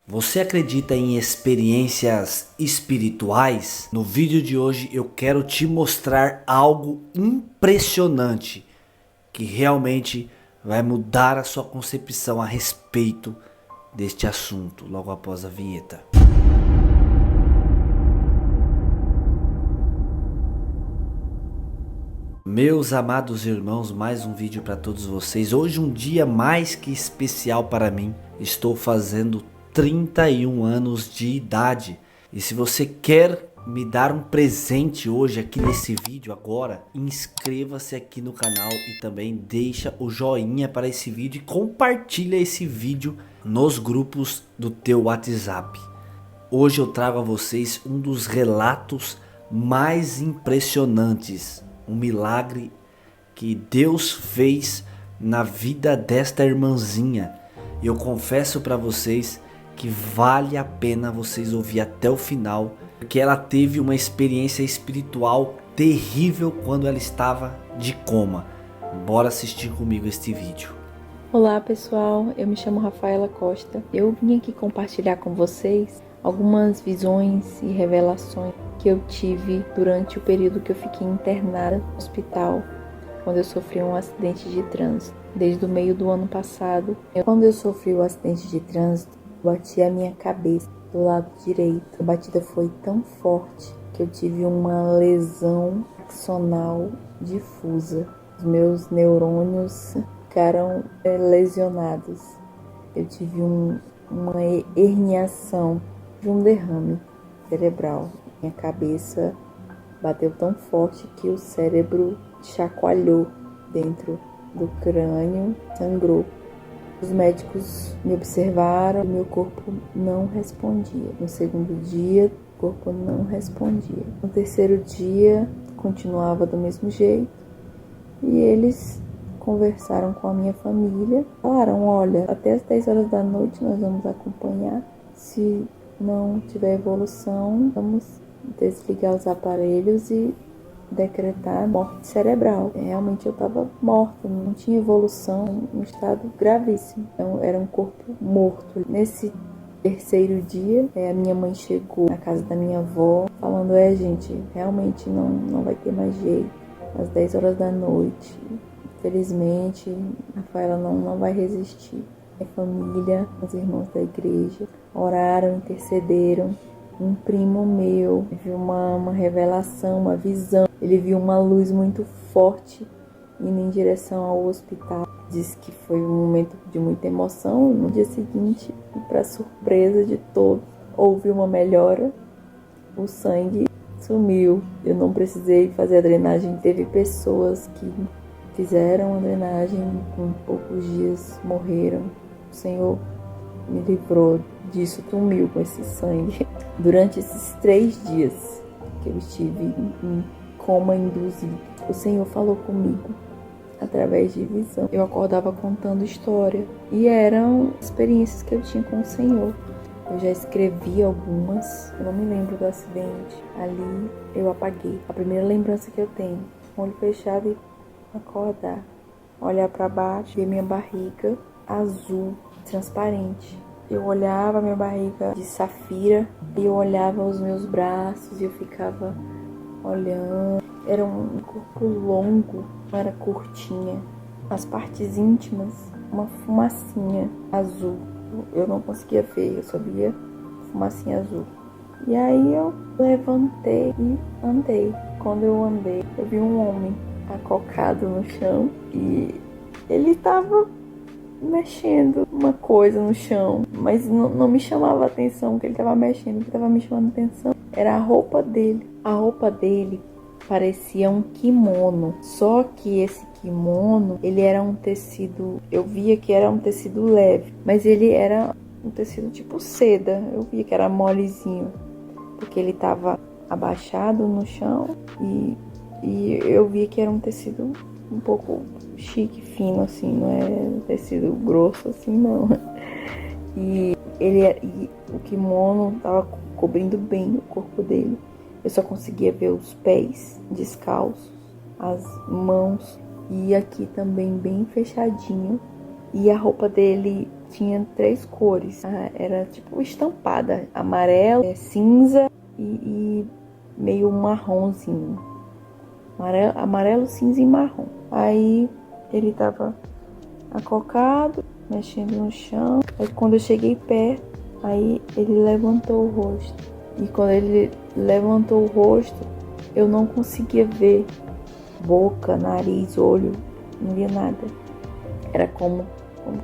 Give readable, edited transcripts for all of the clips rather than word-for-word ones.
Você acredita em experiências espirituais? No vídeo de hoje eu quero te mostrar algo impressionante que realmente vai mudar a sua concepção a respeito deste assunto logo após a vinheta. Meus amados irmãos, mais um vídeo para todos vocês. Hoje um dia mais que especial para mim. Estou fazendo 31 anos de idade. E se você quer me dar um presente hoje aqui nesse vídeo agora, inscreva-se aqui no canal e também deixa o joinha para esse vídeo e compartilha esse vídeo nos grupos do teu WhatsApp. Hoje eu trago a vocês um dos relatos mais impressionantes, um milagre que Deus fez na vida desta irmãzinha. Eu confesso para vocês que vale a pena vocês ouvir até o final, porque ela teve uma experiência espiritual terrível quando ela estava de coma. Bora assistir comigo este vídeo. Olá pessoal, eu me chamo Rafaela Costa. Eu vim aqui compartilhar com vocês algumas visões e revelações que eu tive durante o período que eu fiquei internada no hospital, quando eu sofri um acidente de trânsito. Desde o meio do ano passado, quando eu sofri o acidente de trânsito, bati a minha cabeça do lado direito. A batida foi tão forte que eu tive uma lesão axonal difusa. Os meus neurônios ficaram lesionados. Eu tive uma herniação de um derrame cerebral. Minha cabeça bateu tão forte que o cérebro chacoalhou dentro do crânio, sangrou. Os médicos me observaram e meu corpo não respondia. No segundo dia, o corpo não respondia. No terceiro dia, continuava do mesmo jeito. E eles conversaram com a minha família. Falaram, olha, até as 10 horas da noite nós vamos acompanhar. Se não tiver evolução, vamos desligar os aparelhos e decretar morte cerebral. Realmente eu estava morta, não tinha evolução, um estado gravíssimo. Então era um corpo morto. Nesse terceiro dia, a minha mãe chegou na casa da minha avó, falando, gente, realmente não vai ter mais jeito. Às 10 horas da noite, infelizmente, a Rafaela não vai resistir. Minha família, os irmãos da igreja, oraram, intercederam. Um primo meu viu uma revelação, uma visão. Ele viu uma luz muito forte indo em direção ao hospital. Disse que foi um momento de muita emoção. No dia seguinte, para surpresa de todos, houve uma melhora. O sangue sumiu. Eu não precisei fazer a drenagem. Teve pessoas que fizeram a drenagem, com poucos dias morreram. O Senhor me livrou disso, sumiu com esse sangue. Durante esses 3 dias que eu estive em coma induzido, o Senhor falou comigo através de visão. Eu acordava contando história e eram experiências que eu tinha com o Senhor. Eu já escrevi algumas, eu não me lembro do acidente. Ali eu apaguei. A primeira lembrança que eu tenho, com o olho fechado e acordar, olhar para baixo, ver minha barriga azul, transparente. Eu olhava minha barriga de safira e eu olhava os meus braços e eu ficava olhando. Era um corpo longo, não era curtinha. As partes íntimas, uma fumacinha azul. Eu não conseguia ver, eu só via fumacinha azul. E aí eu levantei e andei. Quando eu andei, eu vi um homem acocado no chão e ele estava mexendo uma coisa no chão, mas não me chamava a atenção que ele estava mexendo. O que estava me chamando a atenção era a roupa dele. A roupa dele parecia um kimono, só que esse kimono, ele era um tecido, eu via que era um tecido leve, mas ele era um tecido tipo seda. Eu via que era molezinho, porque ele estava abaixado no chão e eu via que era um tecido um pouco chique, fino, assim, não é tecido grosso, assim, não. E o kimono tava cobrindo bem o corpo dele. Eu só conseguia ver os pés descalços, as mãos, e aqui também bem fechadinho. E a roupa dele tinha 3 cores. Era tipo estampada, amarelo, cinza e meio marronzinho. Amarelo, cinza e marrom. Aí ele tava acocado, mexendo no chão. Aí quando eu cheguei perto, aí ele levantou o rosto. E quando ele levantou o rosto, eu não conseguia ver boca, nariz, olho, não via nada. Era como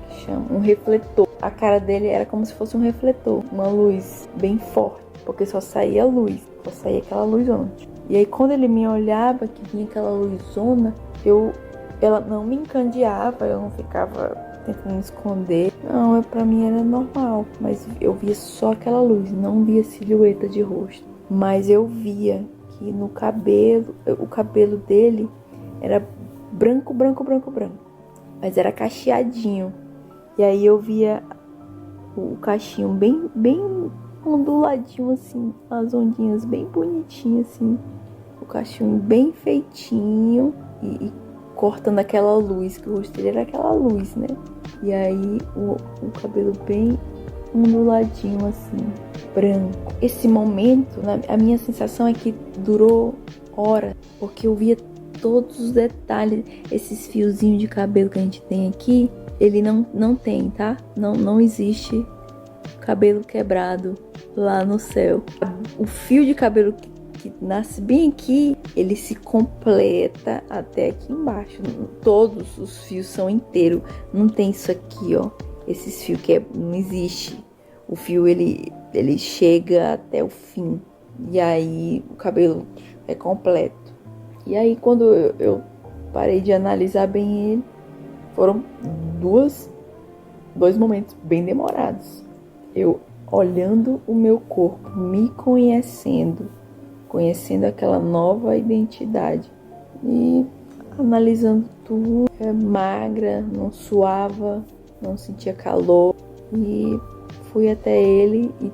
que chama? Um refletor. A cara dele era como se fosse um refletor, uma luz bem forte, porque só saía luz, só saía aquela luzona. E aí quando ele me olhava, que vinha aquela luzona, ela não me encandeava, eu não ficava tentando me esconder. Não, pra mim era normal, mas eu via só aquela luz, não via silhueta de rosto. Mas eu via que no cabelo, o cabelo dele era branco, mas era cacheadinho. E aí eu via o cachinho bem onduladinho assim, as ondinhas bem bonitinhas assim, o cachinho bem feitinho e cortando aquela luz, que o rosto dele era aquela luz, né? E aí o cabelo bem onduladinho assim, branco. Esse momento, a minha sensação é que durou horas, porque eu via todos os detalhes. Esses fiozinhos de cabelo que a gente tem aqui, ele não tem, tá? Não existe cabelo quebrado lá no céu. O fio de cabelo que nasce bem aqui, ele se completa até aqui embaixo. Todos os fios são inteiros. Não tem isso aqui, ó. Esses fios que não existe. O fio, ele chega até o fim. E aí o cabelo é completo. E aí quando eu parei de analisar bem ele, foram dois momentos bem demorados. Eu olhando o meu corpo, me conhecendo aquela nova identidade e analisando tudo. Magra, não suava, não sentia calor, e fui até ele e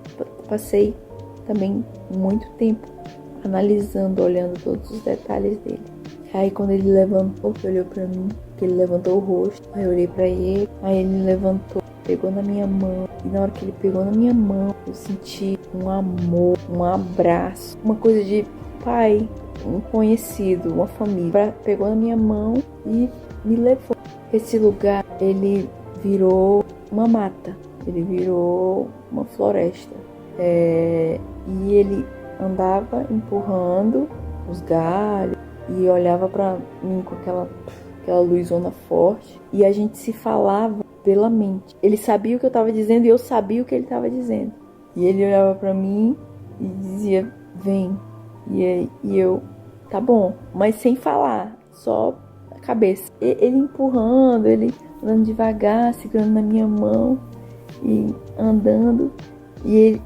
passei também muito tempo analisando, olhando todos os detalhes dele. Aí quando ele levantou, olhou pra mim, que ele levantou o rosto, aí eu olhei pra ele, aí ele levantou, pegou na minha mão, e na hora que ele pegou na minha mão, eu senti um amor, um abraço, uma coisa de pai, um conhecido, uma família. Pegou na minha mão e me levou. Esse lugar, ele virou uma mata, ele virou uma floresta, e ele andava empurrando os galhos e olhava pra mim com aquela luzona forte, e a gente se falava pela mente. Ele sabia o que eu tava dizendo e eu sabia o que ele tava dizendo. E ele olhava pra mim e dizia, vem. E eu, tá bom, mas sem falar, só a cabeça. Ele empurrando, ele andando devagar, segurando na minha mão e andando. E ele,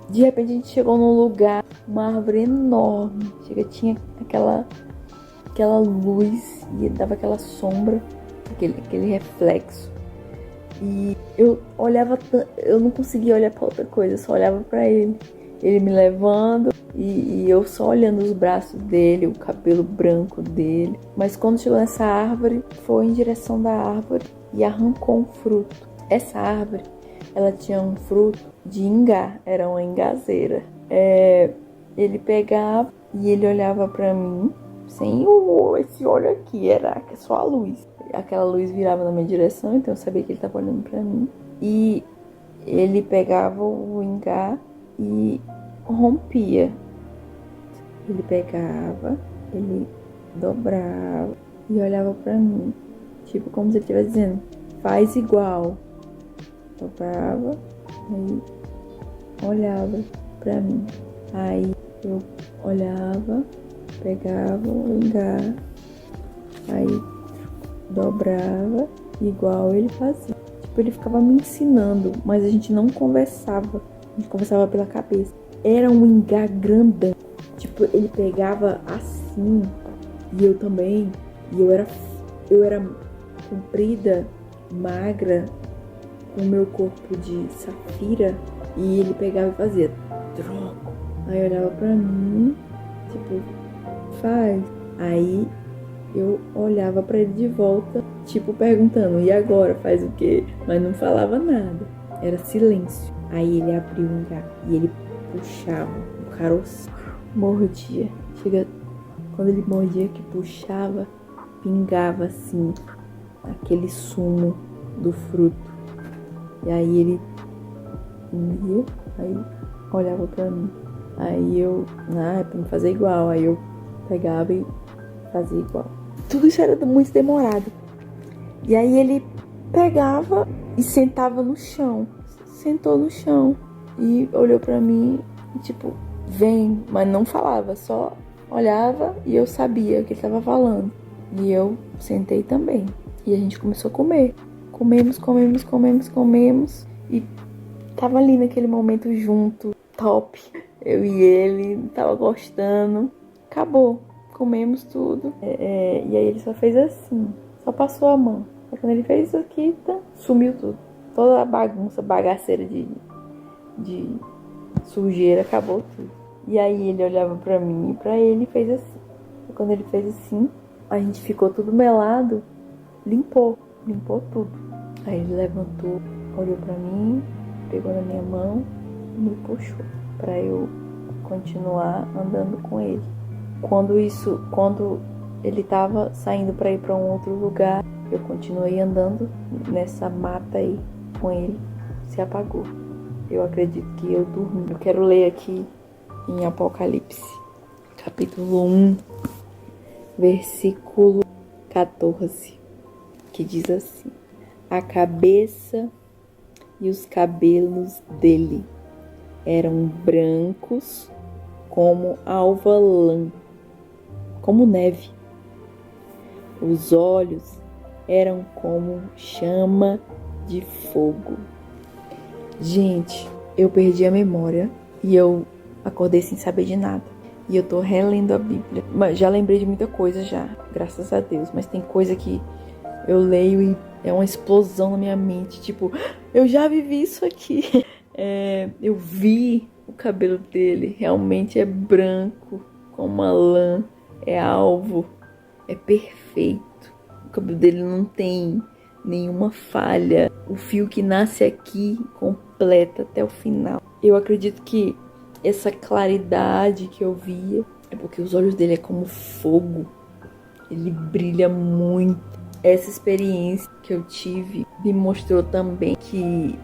de repente a gente chegou num lugar, uma árvore enorme. Tinha aquela luz e dava aquela sombra, aquele reflexo. E eu olhava, eu não conseguia olhar pra outra coisa, eu só olhava pra ele. Ele me levando e eu só olhando os braços dele, o cabelo branco dele. Mas quando chegou nessa árvore, foi em direção da árvore e arrancou um fruto. Essa árvore, ela tinha um fruto de ingá, era uma ingazeira. Ele pegava e ele olhava pra mim, sem esse olho aqui, era só a luz. Aquela luz virava na minha direção, então eu sabia que ele estava olhando pra mim. E ele pegava o ingá e rompia. Ele pegava, ele dobrava e olhava pra mim, tipo como se ele estivesse dizendo, faz igual. Dobrava, aí olhava pra mim. Aí eu olhava, pegava o ingá, aí dobrava igual ele fazia. Tipo, ele ficava me ensinando, mas a gente não conversava. A gente conversava pela cabeça. Era um ingá grandão. Tipo, ele pegava assim, e eu também. E eu era comprida, magra, com o meu corpo de safira. E ele pegava e fazia troco. Aí olhava pra mim, tipo, faz. Aí Eu olhava pra ele de volta, tipo perguntando, e agora? Faz o quê? Mas não falava nada. Era silêncio. Aí ele abriu um gato e ele puxava o caroço, mordia. Quando ele mordia que puxava, pingava assim, aquele sumo do fruto. E aí ele ia, aí olhava pra mim. Aí eu, é pra não fazer igual. Aí eu pegava e fazia igual. Tudo isso era muito demorado. E aí ele pegava e sentava no chão. Sentou no chão e olhou pra mim e tipo, vem, mas não falava, só olhava e eu sabia o que ele tava falando. E eu sentei também. E a gente começou a comer. Comemos. E tava ali naquele momento junto, top. Eu e ele, tava gostando. Acabou. Comemos tudo. E aí ele só fez assim. Só passou a mão. Aí quando ele fez isso aqui, sumiu tudo. Toda a bagunça, bagaceira de sujeira, acabou tudo. E aí ele olhava pra mim e pra ele e fez assim. E quando ele fez assim, a gente ficou tudo melado. Limpou tudo. Aí ele levantou, olhou pra mim, pegou na minha mão e me puxou pra eu continuar andando com ele. Quando ele tava saindo pra ir pra um outro lugar, eu continuei andando nessa mata aí com ele. Se apagou. Eu acredito que eu dormi. Eu quero ler aqui em Apocalipse, capítulo 1, versículo 14, que diz assim: a cabeça e os cabelos dele eram brancos como alva lã, como neve. Os olhos eram como chama de fogo. Gente, eu perdi a memória e eu acordei sem saber de nada. E eu tô relendo a Bíblia. Mas já lembrei de muita coisa já, graças a Deus. Mas tem coisa que eu leio e é uma explosão na minha mente. Tipo, eu já vivi isso aqui. Eu vi o cabelo dele. Realmente é branco, como a lã. É alvo. É perfeito. O cabelo dele não tem nenhuma falha. O fio que nasce aqui completa até o final. Eu acredito que essa claridade que eu via é porque os olhos dele é como fogo. Ele brilha muito. Essa experiência que eu tive me mostrou também que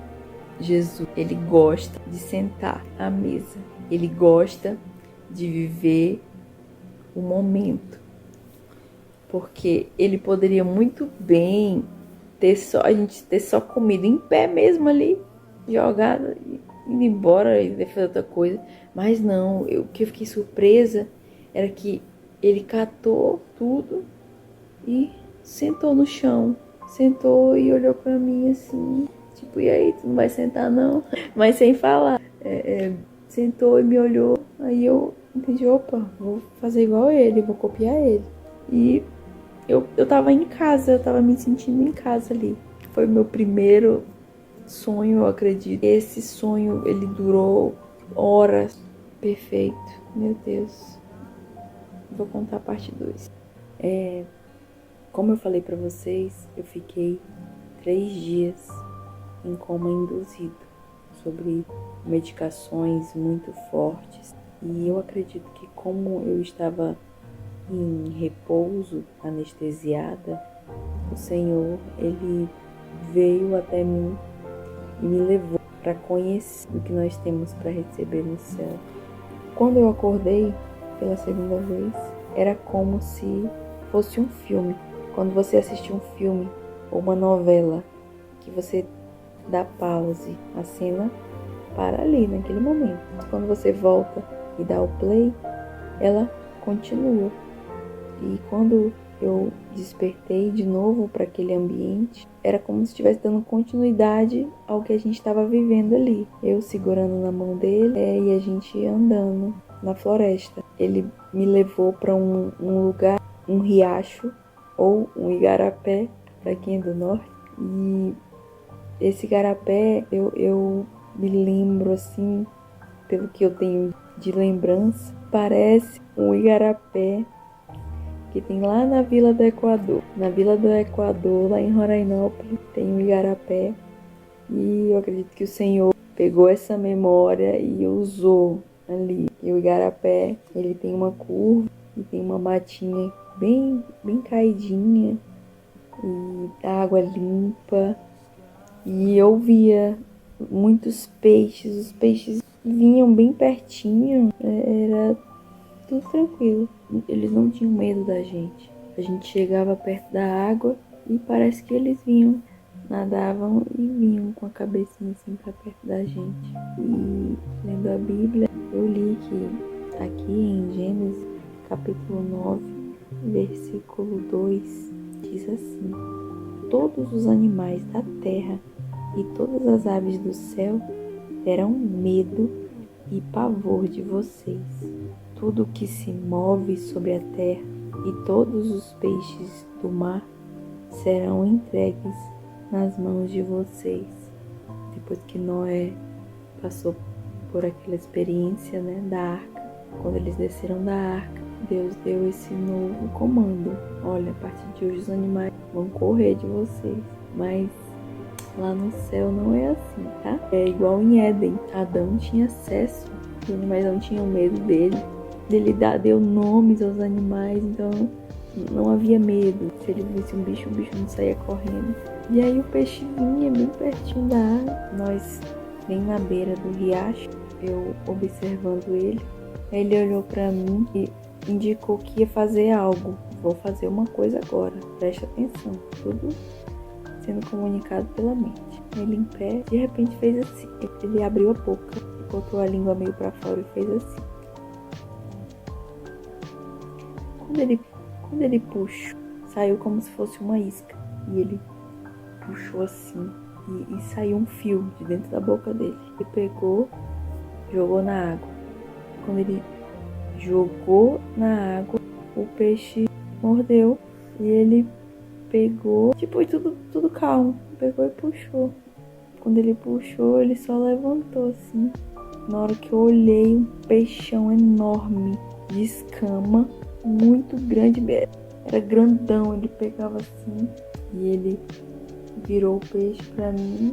Jesus, ele gosta de sentar à mesa. Ele gosta de viver o momento. Porque ele poderia muito bem a gente ter só comido em pé mesmo ali, jogada, indo embora e fazer outra coisa. Mas não, o que eu fiquei surpresa era que ele catou tudo e sentou no chão. Sentou e olhou pra mim assim, tipo, e aí, tu não vai sentar não? Mas sem falar. Sentou e me olhou, aí eu entendi, opa, vou fazer igual ele, vou copiar ele. E eu tava em casa, eu tava me sentindo em casa ali. Foi o meu primeiro sonho, eu acredito. Esse sonho, ele durou horas. Perfeito, meu Deus. Vou contar a parte 2. Como eu falei pra vocês, eu fiquei 3 dias em coma induzido, sobre medicações muito fortes. E eu acredito que como eu estava em repouso, anestesiada, o Senhor, ele veio até mim e me levou para conhecer o que nós temos para receber no céu. Quando eu acordei pela segunda vez, era como se fosse um filme. Quando você assiste um filme ou uma novela, que você dá pause, a cena para ali, naquele momento. Quando você volta e dá o play, ela continua. E quando eu despertei de novo para aquele ambiente, era como se estivesse dando continuidade ao que a gente estava vivendo ali. Eu segurando na mão dele e a gente andando na floresta. Ele me levou para um lugar, um riacho ou um igarapé, para quem é do norte. E esse igarapé, eu me lembro assim, pelo que eu tenho de lembrança, parece um igarapé que tem lá na Vila do Equador. Na Vila do Equador, lá em Rorainópolis, tem um igarapé. E eu acredito que o Senhor pegou essa memória e usou ali. E o igarapé, ele tem uma curva e tem uma matinha bem caidinha e água limpa. E eu via muitos peixes, os peixes vinham bem pertinho, era tudo tranquilo. Eles não tinham medo da gente. A gente chegava perto da água e parece que eles vinham, nadavam e vinham com a cabecinha assim pra perto da gente. E lendo a Bíblia, eu li que aqui em Gênesis, capítulo 9, versículo 2, diz assim: todos os animais da terra e todas as aves do céu terão medo e pavor de vocês. Tudo que se move sobre a terra e todos os peixes do mar serão entregues nas mãos de vocês. Depois que Noé passou por aquela experiência, né, da arca, quando eles desceram da arca, Deus deu esse novo comando: olha, a partir de hoje os animais vão correr de vocês. Mas lá no céu não é assim, tá? É igual em Éden. Adão tinha acesso, os animais não tinham medo dele. Ele deu nomes aos animais, então não havia medo. Se ele visse um bicho, o bicho não saía correndo. E aí o peixe vinha bem pertinho da água. Nós, bem na beira do riacho, eu observando ele. Aí ele olhou pra mim e indicou que ia fazer algo. Vou fazer uma coisa agora, preste atenção. Tudo sendo comunicado pela mente. Ele em pé, de repente fez assim. Ele abriu a boca, botou a língua meio pra fora e fez assim. Quando ele puxou, saiu como se fosse uma isca. E ele puxou assim e saiu um fio de dentro da boca dele. Ele pegou, jogou na água. Quando ele jogou na água, o peixe mordeu e ele pegou, tipo, tudo calmo. Pegou e puxou. Quando ele puxou, ele só levantou assim. Na hora que eu olhei, um peixão enorme de escama, muito grande, era grandão. Ele pegava assim e ele virou o peixe pra mim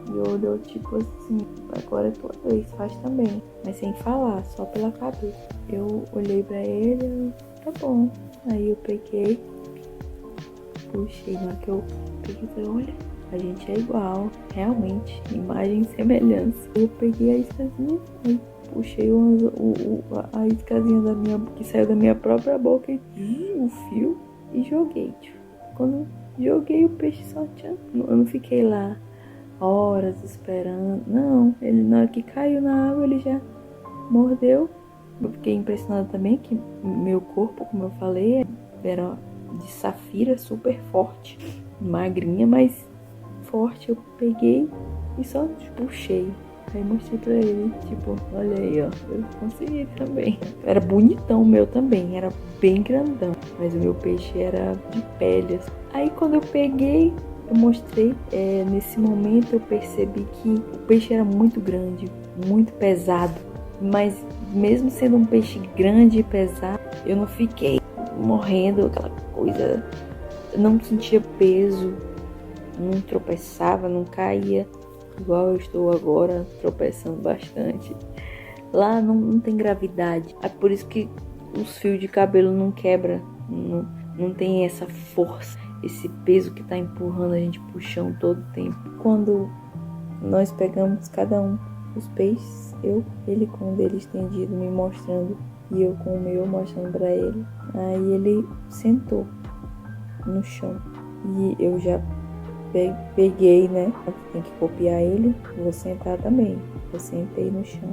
e olhou tipo assim: agora é tua vez, faz também. Mas sem falar, só pela cabeça. Eu olhei pra ele, tá bom. Aí eu peguei, puxei. Na hora que eu peguei, falei: olha, a gente é igual, realmente, imagem e semelhança. Eu peguei a iscazinha e puxei a iscazinha que saiu da minha própria boca e o fio e joguei. Quando joguei, o peixe só tinha. Eu não fiquei lá horas esperando. Não, ele na hora que caiu na água, ele já mordeu. Eu fiquei impressionada também que meu corpo, como eu falei, era de safira, super forte, magrinha, mas forte. Eu peguei e só puxei. Aí mostrei pra ele, tipo, olha aí, ó, eu consegui também. Era bonitão o meu também, era bem grandão, mas o meu peixe era de pele. Aí quando eu peguei, eu mostrei, nesse momento eu percebi que o peixe era muito grande, muito pesado. Mas mesmo sendo um peixe grande e pesado, eu não fiquei morrendo, aquela coisa, não sentia peso, não tropeçava, não caía. Igual eu estou agora, tropeçando bastante. Lá não tem gravidade. É por isso que os fios de cabelo não quebram. Não tem essa força, esse peso que está empurrando a gente pro chão todo o tempo. Quando nós pegamos cada um os peixes, ele com o dele estendido me mostrando e eu com o meu mostrando para ele. Aí ele sentou no chão e eu já peguei, né? Tem que copiar ele. Vou sentar também. Eu sentei no chão.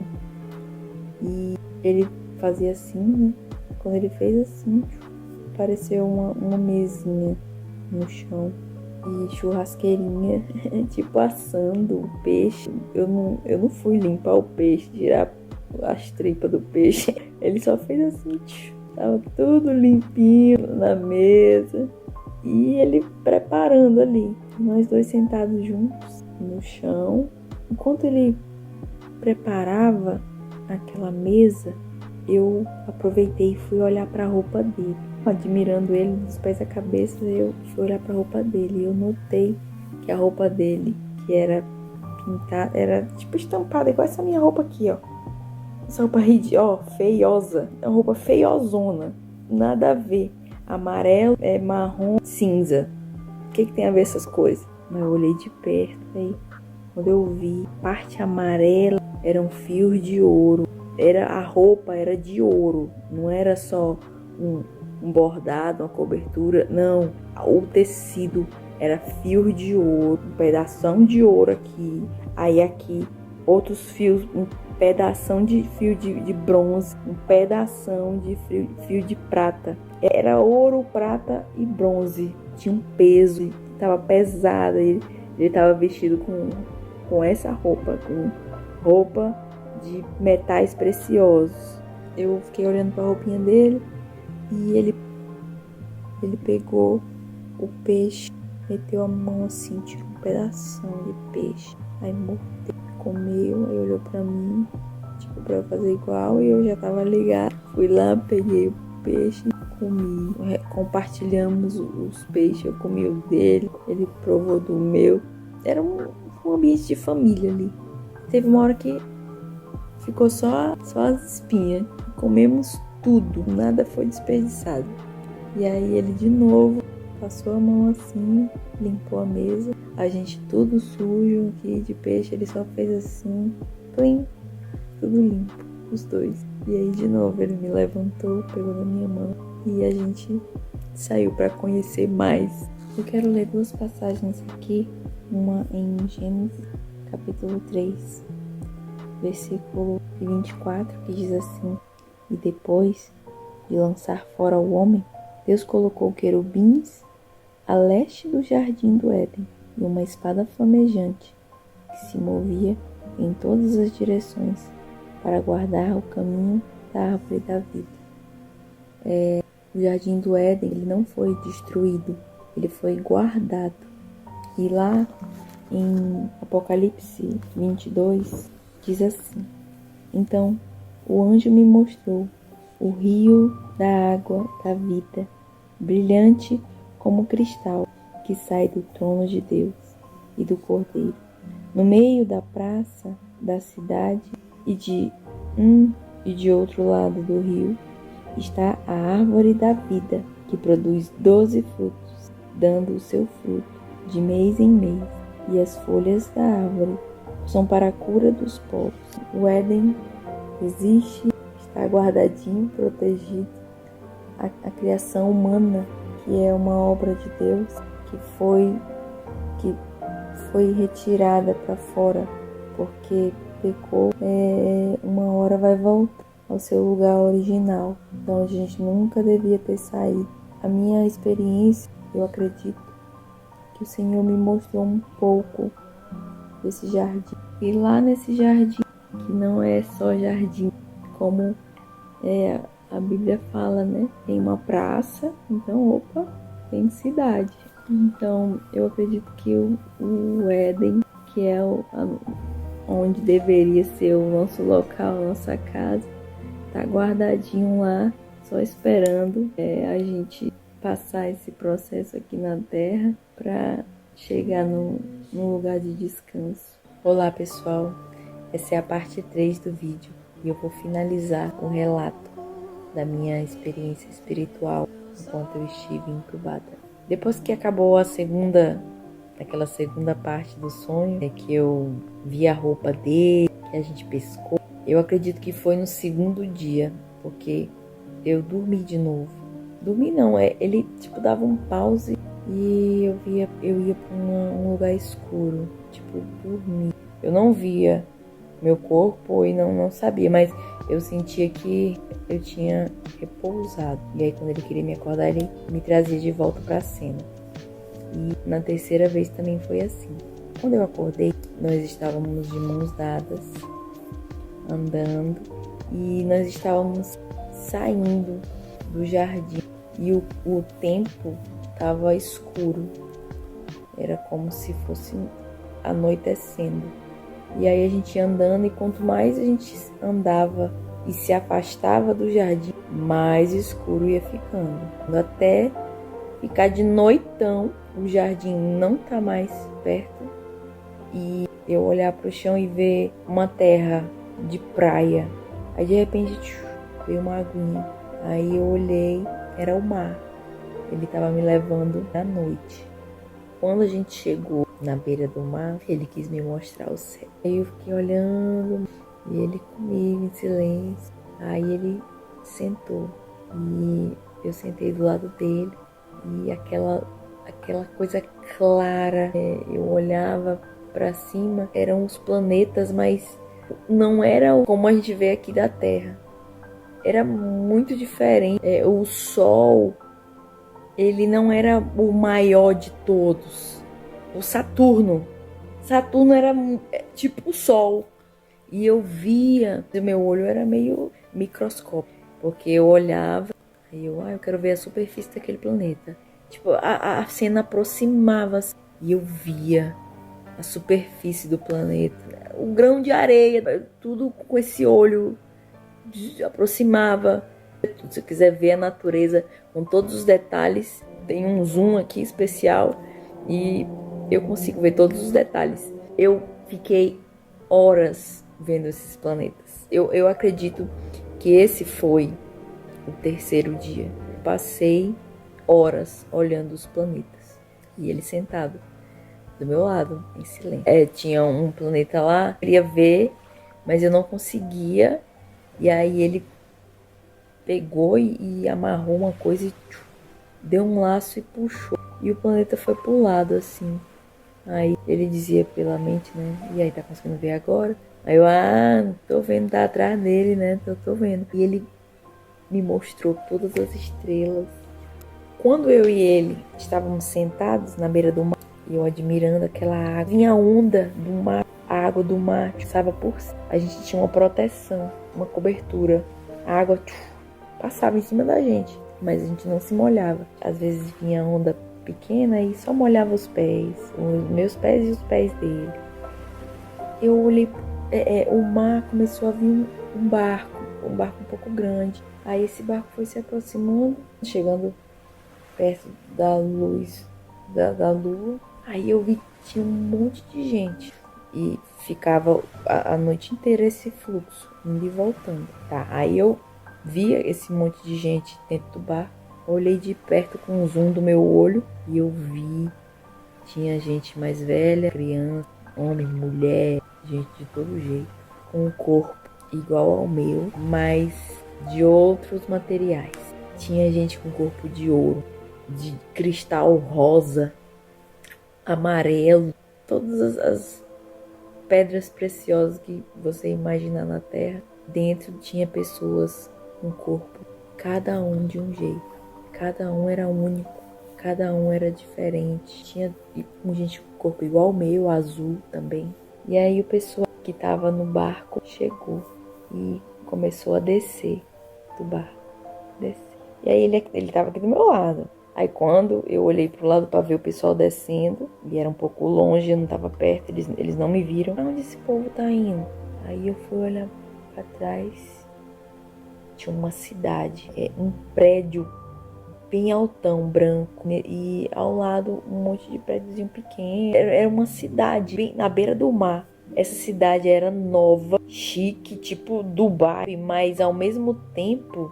E ele fazia assim, né? Quando ele fez assim, apareceu uma mesinha no chão. E churrasqueirinha, tipo assando o peixe. Eu não fui limpar o peixe, tirar as tripas do peixe. Ele só fez assim, tava tudo limpinho na mesa. E ele preparando ali. Nós dois sentados juntos no chão. Enquanto ele preparava aquela mesa, eu aproveitei e fui olhar para a roupa dele. admirando ele dos pés à cabeça, eu fui olhar pra roupa dele e eu notei que a roupa dele, que era pintada, era tipo estampada, igual essa minha roupa aqui, ó. Essa roupa feiosa, é uma roupa feiozona, nada a ver. Amarelo, marrom, cinza. O que tem a ver essas coisas? Mas eu olhei de perto, aí quando eu vi, parte amarela eram fios de ouro. A roupa era de ouro, não era só um bordado, uma cobertura, não. O tecido era fio de ouro, um pedação de ouro aqui, aí aqui outros fios, um pedação de fio de bronze, um pedação de fio de prata. Era ouro, prata e bronze. Tinha um peso, estava pesado. Ele estava vestido com essa roupa, com roupa de metais preciosos. Eu fiquei olhando para a roupinha dele e ele pegou o peixe, meteu a mão assim, tirou um pedação de peixe, aí mordeu, comeu, aí olhou para mim, tipo, para eu fazer igual, e eu já tava ligado. Fui lá, peguei o peixe, comi, compartilhamos os peixes, eu comi o dele, ele provou do meu. Era um ambiente de família ali. Teve uma hora que ficou só as espinhas. Comemos tudo, nada foi desperdiçado. E aí ele de novo passou a mão assim, limpou a mesa. A gente tudo sujo aqui de peixe, ele só fez assim, plim, tudo limpo, os dois. E aí de novo ele me levantou, pegou na minha mão e a gente saiu para conhecer mais. Eu quero ler duas passagens aqui, uma em Gênesis, capítulo 3, versículo 24, que diz assim: e depois de lançar fora o homem, Deus colocou querubins a leste do jardim do Éden e uma espada flamejante que se movia em todas as direções para guardar o caminho da árvore da vida. O jardim do Éden, ele não foi destruído, ele foi guardado. E lá em Apocalipse 22 diz assim: então o anjo me mostrou o rio da água da vida, brilhante como cristal, que sai do trono de Deus e do Cordeiro. No meio da praça da cidade e de um e de outro lado do rio está a árvore da vida, que produz 12 frutos, dando o seu fruto de mês em mês, e as folhas da árvore são para a cura dos povos. O Éden existe, está guardadinho, protegido. A criação humana, que é uma obra de Deus, que foi retirada para fora, porque pecou, uma hora vai voltar ao seu lugar original. Então a gente nunca devia ter saído. A minha experiência, eu acredito que o Senhor me mostrou um pouco desse jardim. E lá nesse jardim, que não é só jardim, como a Bíblia fala, né? Tem uma praça, então, tem cidade. Então, eu acredito que o Éden, que é onde deveria ser o nosso local, a nossa casa, tá guardadinho lá, só esperando a gente passar esse processo aqui na Terra para chegar num lugar de descanso. Olá, pessoal, essa é a parte 3 do vídeo e eu vou finalizar o relato da minha experiência espiritual enquanto eu estive entubada. Depois que acabou aquela segunda parte do sonho, que eu vi a roupa dele, que a gente pescou, eu acredito que foi no segundo dia, porque eu dormi de novo. Dormi não, ele tipo dava um pause e eu ia para um lugar escuro, tipo dormir. Eu não via meu corpo e não sabia, mas eu sentia que eu tinha repousado. E aí quando ele queria me acordar, ele me trazia de volta para a cena. E na terceira vez também foi assim. Quando eu acordei, nós estávamos de mãos dadas, andando, e nós estávamos saindo do jardim. E o tempo estava escuro. Era como se fosse anoitecendo. E aí a gente ia andando, e quanto mais a gente andava e se afastava do jardim, mais escuro ia ficando. Até ficar de noitão, o jardim não tá mais perto e eu olhar pro chão e ver uma terra de praia. Aí de repente veio uma aguinha. Aí eu olhei, era o mar. Ele tava me levando à noite. Quando a gente chegou na beira do mar, ele quis me mostrar o céu. Aí eu fiquei olhando e ele comigo em silêncio. Aí ele sentou e eu sentei do lado dele e aquela coisa clara, eu olhava para cima, eram os planetas, mas não era como a gente vê aqui da Terra. Era muito diferente. O Sol, ele não era o maior de todos. O Saturno era tipo o Sol. E eu via, o meu olho era meio microscópico, porque eu olhava e eu quero ver a superfície daquele planeta. Tipo, a cena aproximava e eu via a superfície do planeta, o grão de areia, tudo com esse olho aproximava. Se eu quiser ver a natureza com todos os detalhes, tem um zoom aqui especial e eu consigo ver todos os detalhes. Eu fiquei horas vendo esses planetas. Eu acredito que esse foi o terceiro dia. Passei horas olhando os planetas e ele sentado do meu lado, em silêncio. Tinha um planeta lá, eu queria ver, mas eu não conseguia. E aí ele pegou e amarrou uma coisa e deu um laço e puxou. E o planeta foi pro lado, assim. Aí ele dizia pela mente, né? E aí, tá conseguindo ver agora? Aí eu, tô vendo, tá atrás dele, né? Tô vendo. E ele me mostrou todas as estrelas. Quando eu e ele estávamos sentados na beira do mar, e eu admirando aquela água, vinha a onda do mar, a água do mar passava por cima. A gente tinha uma proteção, uma cobertura. A água passava em cima da gente, mas a gente não se molhava. Às vezes vinha onda pequena e só molhava os pés, os meus pés e os pés dele. Eu olhei, o mar começou a vir um barco um pouco grande. Aí esse barco foi se aproximando, chegando perto da luz da lua. Aí eu vi que tinha um monte de gente e ficava a noite inteira esse fluxo, indo e voltando. Tá, aí eu via esse monte de gente dentro do barco. Olhei de perto com o zoom do meu olho e eu vi, tinha gente mais velha, criança, homem, mulher, gente de todo jeito, com um corpo igual ao meu, mas de outros materiais. Tinha gente com corpo de ouro, de cristal rosa, amarelo, todas as pedras preciosas que você imagina na Terra. Dentro tinha pessoas com corpo, cada um de um jeito. Cada um era único, cada um era diferente. Tinha gente com corpo igual ao meu, azul também. E aí o pessoal que estava no barco chegou e começou a descer do barco. Descer. E aí ele estava aqui do meu lado. Aí quando eu olhei pro lado para ver o pessoal descendo, e era um pouco longe, eu não estava perto, eles não me viram. Pra onde esse povo tá indo? Aí eu fui olhar para trás, tinha uma cidade, um prédio bem altão, branco, e ao lado um monte de prédiozinho pequeno. Era uma cidade bem na beira do mar. Essa cidade era nova, chique, tipo Dubai, mas ao mesmo tempo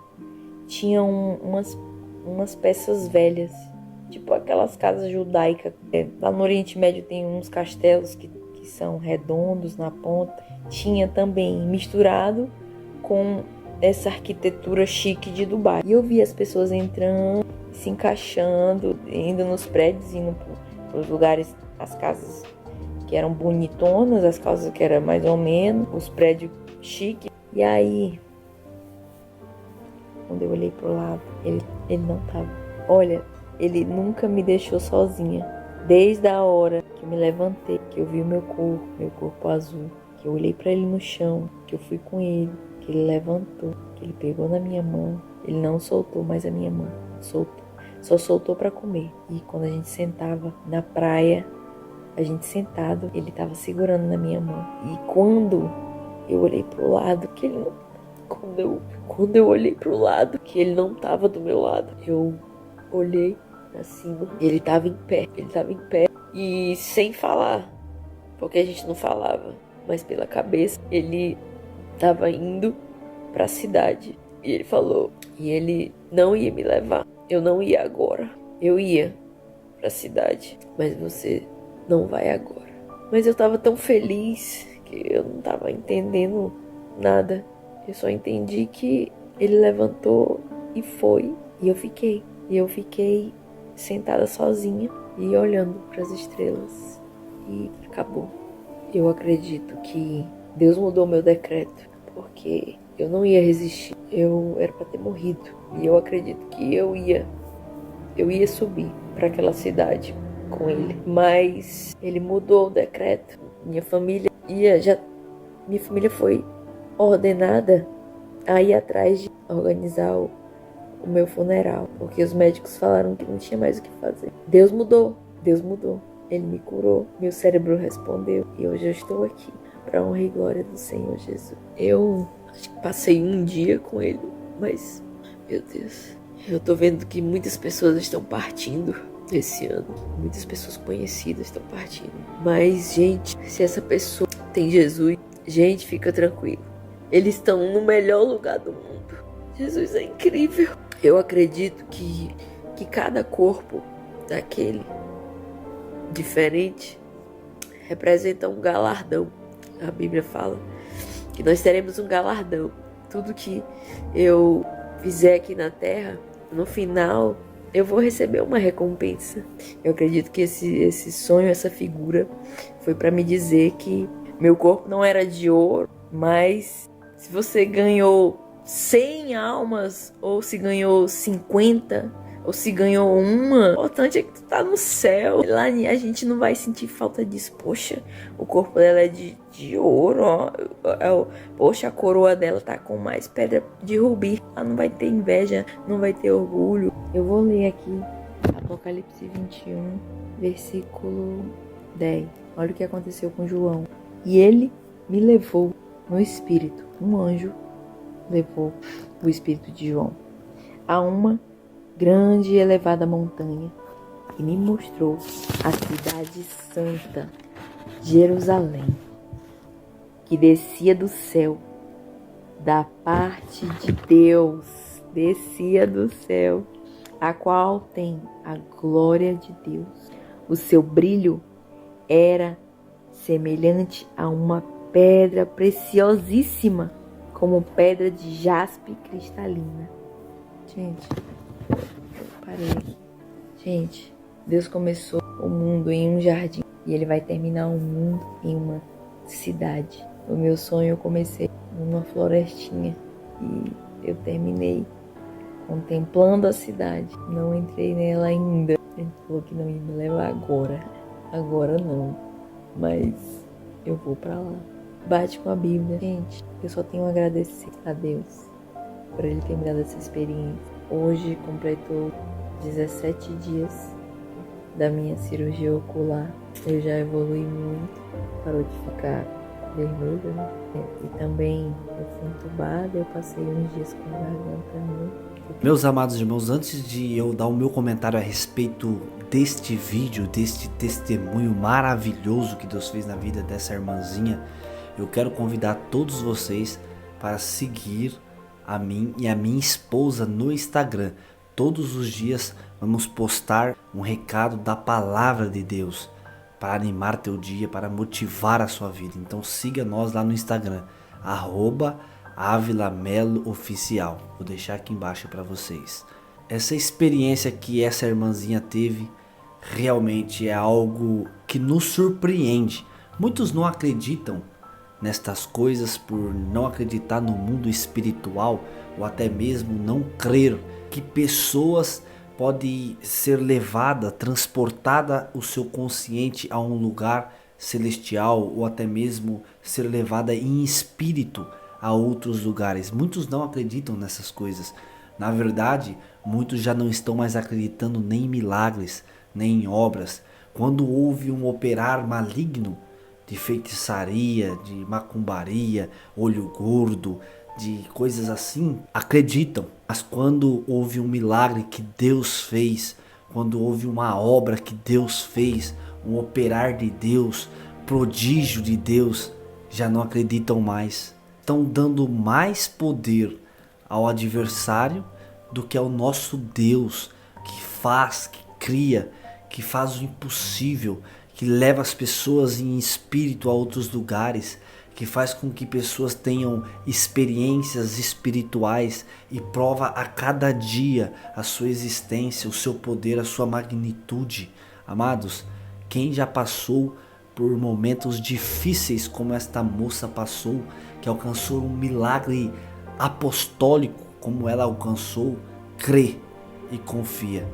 tinha umas peças velhas, tipo aquelas casas judaicas. Lá no Oriente Médio tem uns castelos que são redondos na ponta. Tinha também misturado com essa arquitetura chique de Dubai. E eu vi as pessoas entrando, se encaixando, indo nos prédios, indo para os lugares, as casas que eram bonitonas, as casas que eram mais ou menos, os prédios chiques. E aí, quando eu olhei pro lado, ele não tava. Olha, ele nunca me deixou sozinha. Desde a hora que eu me levantei, que eu vi o meu corpo azul, que eu olhei para ele no chão, que eu fui com ele, que ele levantou, que ele pegou na minha mão. Ele não soltou mais a minha mão, só soltou para comer. E quando a gente sentava na praia, a gente sentado, ele tava segurando na minha mão. E quando eu olhei pro lado, que ele não quando eu olhei pro lado, que ele não tava do meu lado, eu olhei pra cima, ele tava em pé e sem falar, porque a gente não falava, mas pela cabeça, ele tava indo pra cidade. E ele falou, e ele não ia me levar, eu não ia agora, eu ia pra cidade, mas você não vai agora. Mas eu tava tão feliz que eu não tava entendendo nada. Eu só entendi que ele levantou e foi. E eu fiquei sentada sozinha e olhando para as estrelas. E acabou. Eu acredito que Deus mudou meu decreto, porque eu não ia resistir. Eu era para ter morrido. E eu acredito que eu ia subir para aquela cidade com ele, mas ele mudou o decreto. Minha família foi ordenada a ir atrás de organizar o meu funeral, porque os médicos falaram que não tinha mais o que fazer. Deus mudou. Ele me curou, meu cérebro respondeu e hoje eu estou aqui para honra e glória do Senhor Jesus. Eu acho que passei um dia com ele, mas meu Deus, eu tô vendo que muitas pessoas estão partindo esse ano. Muitas pessoas conhecidas estão partindo. Mas, gente, se essa pessoa tem Jesus, gente, fica tranquilo. Eles estão no melhor lugar do mundo. Jesus é incrível. Eu acredito que cada corpo daquele diferente representa um galardão. A Bíblia fala que nós teremos um galardão. Tudo que eu fizer aqui na terra, no final eu vou receber uma recompensa. Eu acredito que esse sonho, essa figura, foi para me dizer que meu corpo não era de ouro, mas se você ganhou 100 almas, ou se ganhou 50, ou se ganhou uma, o importante é que tu tá no céu. Lá a gente não vai sentir falta disso. Poxa, o corpo dela é de ouro, ó. Poxa, a coroa dela tá com mais pedra de rubi. Ela não vai ter inveja, não vai ter orgulho. Eu vou ler aqui Apocalipse 21, versículo 10. Olha o que aconteceu com João. E ele me levou no espírito. Um anjo levou o espírito de João a uma grande e elevada montanha e me mostrou a cidade santa, Jerusalém, que descia do céu, da parte de Deus, descia do céu, a qual tem a glória de Deus. O seu brilho era semelhante a uma pedra preciosíssima, como pedra de jaspe cristalina. Gente, parei aqui. Gente, Deus começou o mundo em um jardim e Ele vai terminar o mundo em uma cidade. O meu sonho eu comecei numa florestinha e eu terminei contemplando a cidade. Não entrei nela ainda. Ele falou que não ia me levar agora. Agora não. Mas eu vou pra lá. Bate com a Bíblia. Gente, eu só tenho a agradecer a Deus por Ele ter me dado essa experiência. Hoje completou 17 dias da minha cirurgia ocular. Eu já evolui muito. Parou de ficar vermelho, né? E também eu fui entubada. Eu passei uns dias com a garganta ruim. Meus amados irmãos, antes de eu dar o meu comentário a respeito deste vídeo, deste testemunho maravilhoso que Deus fez na vida dessa irmãzinha, eu quero convidar todos vocês para seguir a mim e a minha esposa no Instagram. Todos os dias vamos postar um recado da palavra de Deus para animar teu dia, para motivar a sua vida. Então siga nós lá no Instagram, @AvilaMeloOficial. Vou deixar aqui embaixo para vocês. Essa experiência que essa irmãzinha teve realmente é algo que nos surpreende. Muitos não acreditam nestas coisas por não acreditar no mundo espiritual ou até mesmo não crer que pessoas podem ser levadas, transportada o seu consciente a um lugar celestial ou até mesmo ser levada em espírito a outros lugares. Muitos não acreditam nessas coisas. Na verdade, muitos já não estão mais acreditando nem em milagres, nem em obras. Quando houve um operar maligno de feitiçaria, de macumbaria, olho gordo, de coisas assim, acreditam. Mas quando houve um milagre que Deus fez, quando houve uma obra que Deus fez, um operar de Deus, prodígio de Deus, já não acreditam mais. Estão dando mais poder ao adversário do que ao nosso Deus, que faz, que cria, que faz o impossível, que leva as pessoas em espírito a outros lugares, que faz com que pessoas tenham experiências espirituais e prova a cada dia a sua existência, o seu poder, a sua magnitude. Amados, quem já passou por momentos difíceis como esta moça passou, que alcançou um milagre apostólico como ela alcançou, crê e confia.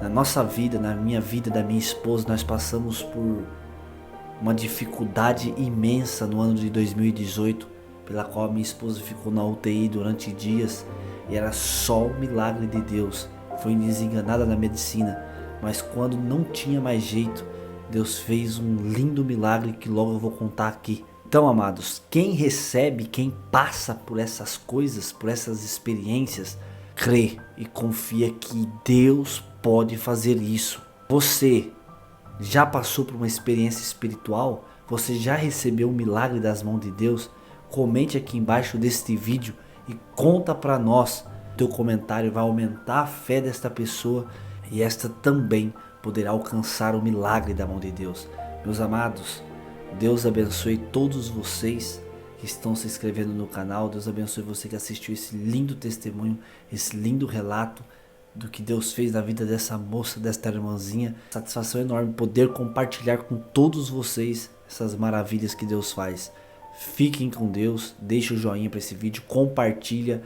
Na nossa vida, na minha vida, da minha esposa, nós passamos por uma dificuldade imensa no ano de 2018, pela qual a minha esposa ficou na UTI durante dias, e era só o milagre de Deus. Foi desenganada na medicina, mas quando não tinha mais jeito, Deus fez um lindo milagre que logo eu vou contar aqui. Então, amados, quem recebe, quem passa por essas coisas, por essas experiências, crê e confia que Deus pode fazer isso. Você já passou por uma experiência espiritual? Você já recebeu um milagre das mãos de Deus? Comente aqui embaixo deste vídeo e conta para nós. Teu comentário vai aumentar a fé desta pessoa e esta também poderá alcançar o milagre da mão de Deus. Meus amados, Deus abençoe todos vocês que estão se inscrevendo no canal. Deus abençoe você que assistiu esse lindo testemunho, esse lindo relato do que Deus fez na vida dessa moça, desta irmãzinha. Satisfação enorme poder compartilhar com todos vocês essas maravilhas que Deus faz. Fiquem com Deus, deixa o joinha para esse vídeo, compartilha